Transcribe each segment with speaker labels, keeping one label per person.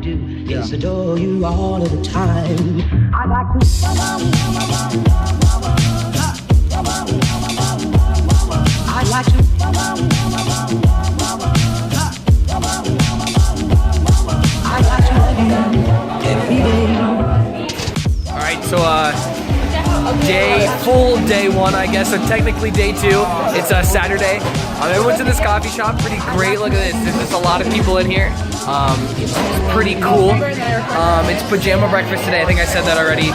Speaker 1: do is adore you all of the time. I'd like to. I'd like to. I'd like to love you every day.
Speaker 2: All right, so full day one, I guess, so technically day two. It's Saturday. I went to this coffee shop, pretty great. Look at this, there's a lot of people in here. It's pretty cool. It's pajama breakfast today, I think I said that already.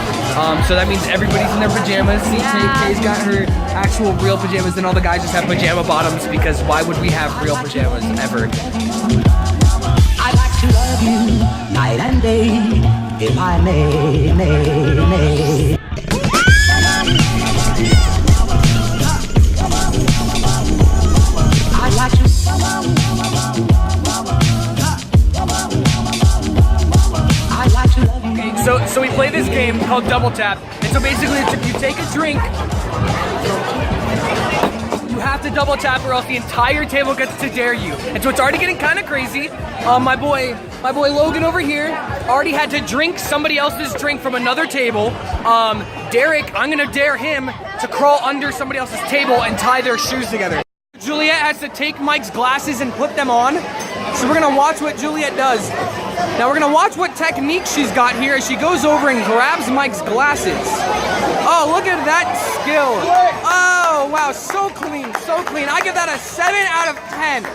Speaker 2: So that means everybody's in their pajamas. See, Kay's got her actual real pajamas, and all the guys just have pajama bottoms, because why would we have real pajamas ever?
Speaker 1: I'd like to love you night and day, if I may. I'd like to. I'd like to love you.
Speaker 2: Okay, so we play this game called Double Tap, and so basically it's if you take a drink, you have to double tap or else the entire table gets to dare you. And so it's already getting kind of crazy. My boy Logan over here already had to drink somebody else's drink from another table. Derek, I'm gonna dare him to crawl under somebody else's table and tie their shoes together. Juliet has to take Mike's glasses and put them on. So we're gonna watch what Juliet does. Now we're gonna watch what technique she's got here as she goes over and grabs Mike's glasses. Oh, look at that skill. Oh, wow, so clean, so clean. I give that a 7 out of 10.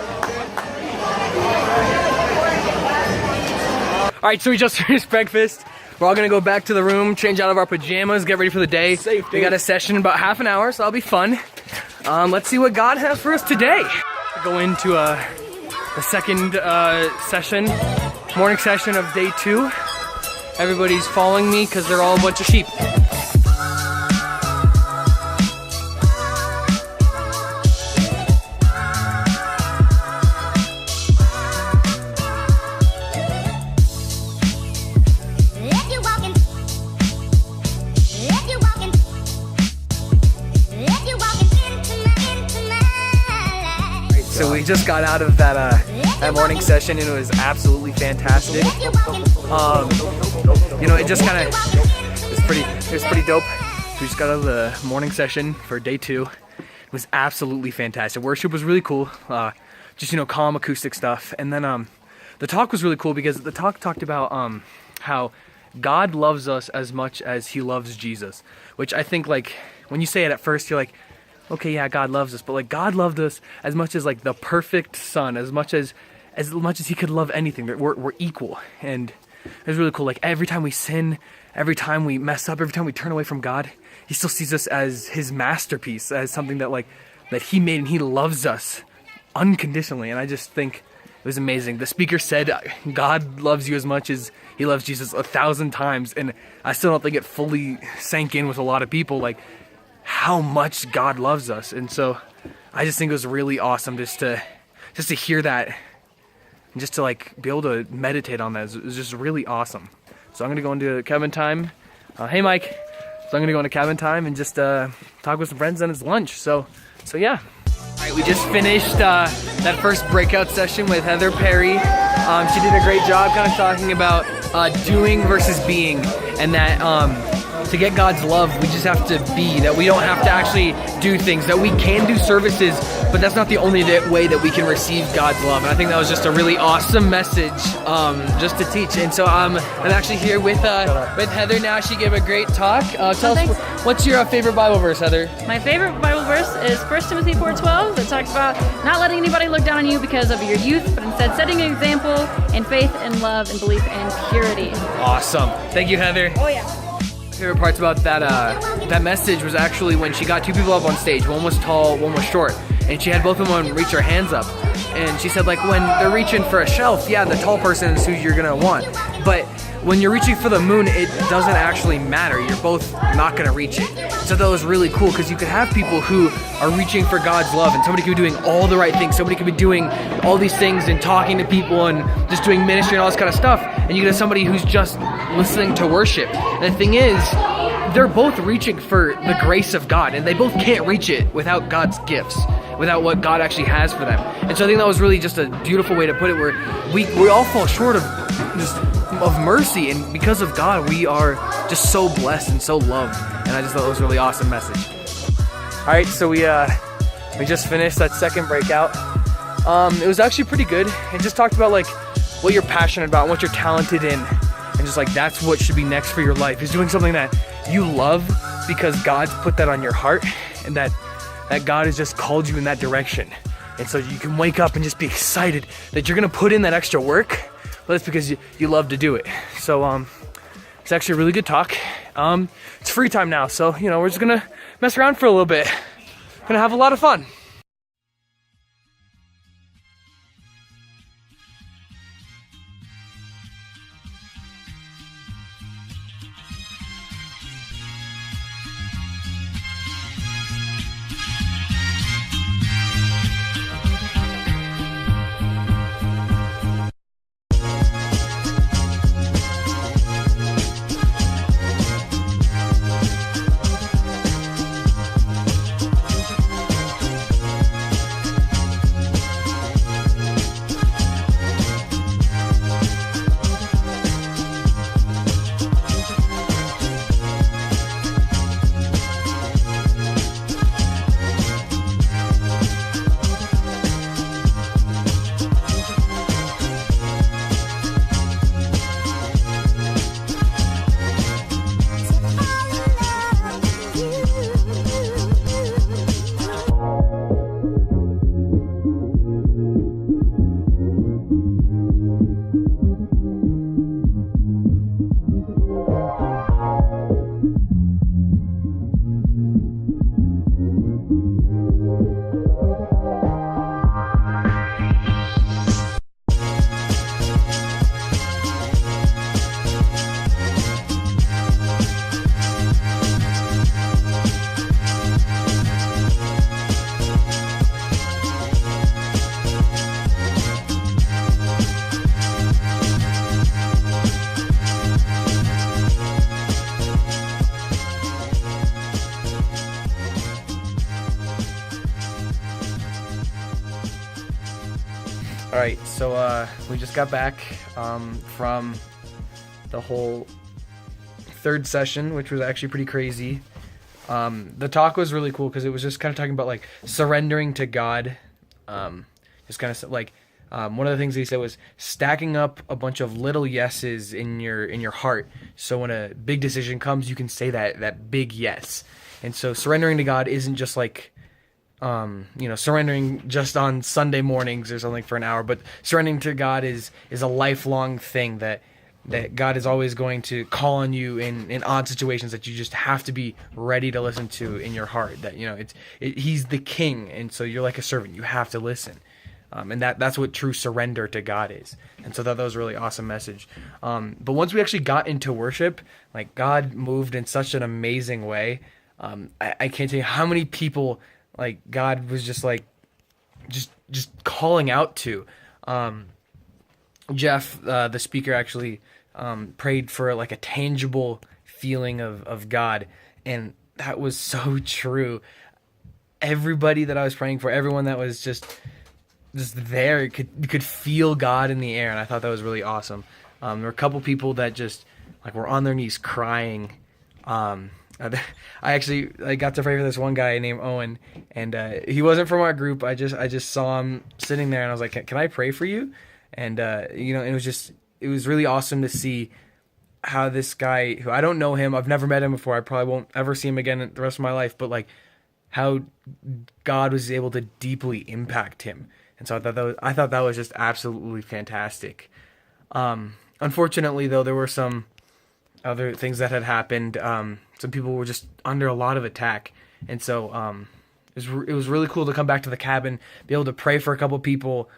Speaker 2: All right, so we just finished breakfast. We're all gonna go back to the room, change out of our pajamas, get ready for the day. We got a session in about half an hour, so that'll be fun. Let's see what God has for us today. Go into the second session, morning session of day 2. Everybody's following me because they're all a bunch of sheep. So we just got out of that morning session, and it was absolutely fantastic. You know, it just kind of it was pretty dope. We just got out of the morning session for day 2. It was absolutely fantastic. Worship was really cool. Just, you know, calm acoustic stuff. And then the talk was really cool because the talk talked about how God loves us as much as he loves Jesus, which I think, like, when you say it at first, you're like, okay, yeah, God loves us, but like God loved us as much as like the perfect son, as much as he could love anything. We're equal, and it was really cool. Like every time we sin, every time we mess up, every time we turn away from God, he still sees us as his masterpiece, as something that he made, and he loves us unconditionally. And I just think it was amazing. The speaker said God loves you as much as he loves Jesus 1,000 times, and I still don't think it fully sank in with a lot of people, like how much God loves us. And so I just think it was really awesome just to hear that, and just to like be able to meditate on that. It was just really awesome. So I'm gonna go into cabin time. Hey Mike. So I'm gonna go into cabin time and just talk with some friends, and it's lunch. So yeah. All right, we just finished that first breakout session with Heather Perry. She did a great job kind of talking about doing versus being, and that to get God's love, we just have to be, that we don't have to actually do things, that we can do services, but that's not the only way that we can receive God's love. And I think that was just a really awesome message just to teach. And so I'm actually here with Heather now. She gave a great talk. Tell us, what's your favorite Bible verse, Heather?
Speaker 3: My favorite Bible verse is 1 Timothy 4:12 that talks about not letting anybody look down on you because of your youth, but instead setting an example in faith and love and belief and purity.
Speaker 2: Awesome. Thank you, Heather.
Speaker 3: Oh yeah.
Speaker 2: My favorite parts about that message was actually when she got 2 people up on stage. One was tall, one was short, and she had both of them reach their hands up. And she said, like, when they're reaching for a shelf, yeah, the tall person is who you're gonna want, but when you're reaching for the moon, it doesn't actually matter. You're both not gonna reach it. So that was really cool, because you could have people who are reaching for God's love, and somebody could be doing all the right things. Somebody could be doing all these things and talking to people and just doing ministry and all this kind of stuff. And you get somebody who's just listening to worship. And the thing is, they're both reaching for the grace of God, and they both can't reach it without God's gifts, without what God actually has for them. And so I think that was really just a beautiful way to put it, where we all fall short of just of mercy, and because of God, we are just so blessed and so loved. And I just thought it was a really awesome message. All right, so we just finished that second breakout. It was actually pretty good. It just talked about like what you're passionate about, and what you're talented in, and just like that's what should be next for your life, is doing something that you love because God's put that on your heart, and that God has just called you in that direction. And so you can wake up and just be excited that you're gonna put in that extra work, but it's because you love to do it. So it's actually a really good talk. It's free time now, so we're just gonna mess around for a little bit. Gonna have a lot of fun. All right, so we just got back from the whole third session, which was actually pretty crazy. The talk was really cool because it was just kind of talking about like surrendering to God. Just kind of like one of the things he said was stacking up a bunch of little yeses in your heart, so when a big decision comes, you can say that big yes. And so surrendering to God isn't just like surrendering just on Sunday mornings or something for an hour, but surrendering to God is a lifelong thing that God is always going to call on you in odd situations that you just have to be ready to listen to in your heart. That He's the King, and so you're like a servant. You have to listen, and that's what true surrender to God is. And so that was a really awesome message. But once we actually got into worship, like God moved in such an amazing way. I can't tell you how many people like God was just like just calling out to. Jeff, the speaker, actually prayed for like a tangible feeling of God, and that was so true. Everybody that I was praying for, everyone that was just there, could feel God in the air, and I thought that was really awesome. There were a couple people that just like were on their knees crying. I got to pray for this one guy named Owen, and he wasn't from our group. I just saw him sitting there, and I was like, "Can I pray for you?" And it was really awesome to see how this guy, who I don't know him, I've never met him before, I probably won't ever see him again the rest of my life, but like how God was able to deeply impact him. And so I thought that was just absolutely fantastic. Unfortunately, though, there were some other things that had happened. Some people were just under a lot of attack, and so it was really cool to come back to the cabin, be able to pray for a couple people,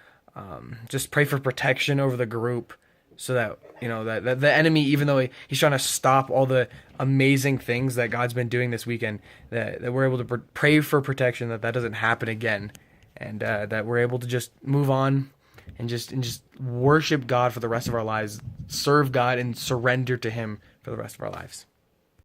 Speaker 2: just pray for protection over the group, so that that the enemy, even though he's trying to stop all the amazing things that God's been doing this weekend, that we're able to pray for protection, that doesn't happen again, and that we're able to just move on and just worship God for the rest of our lives, serve God, and surrender to Him for the rest of our lives.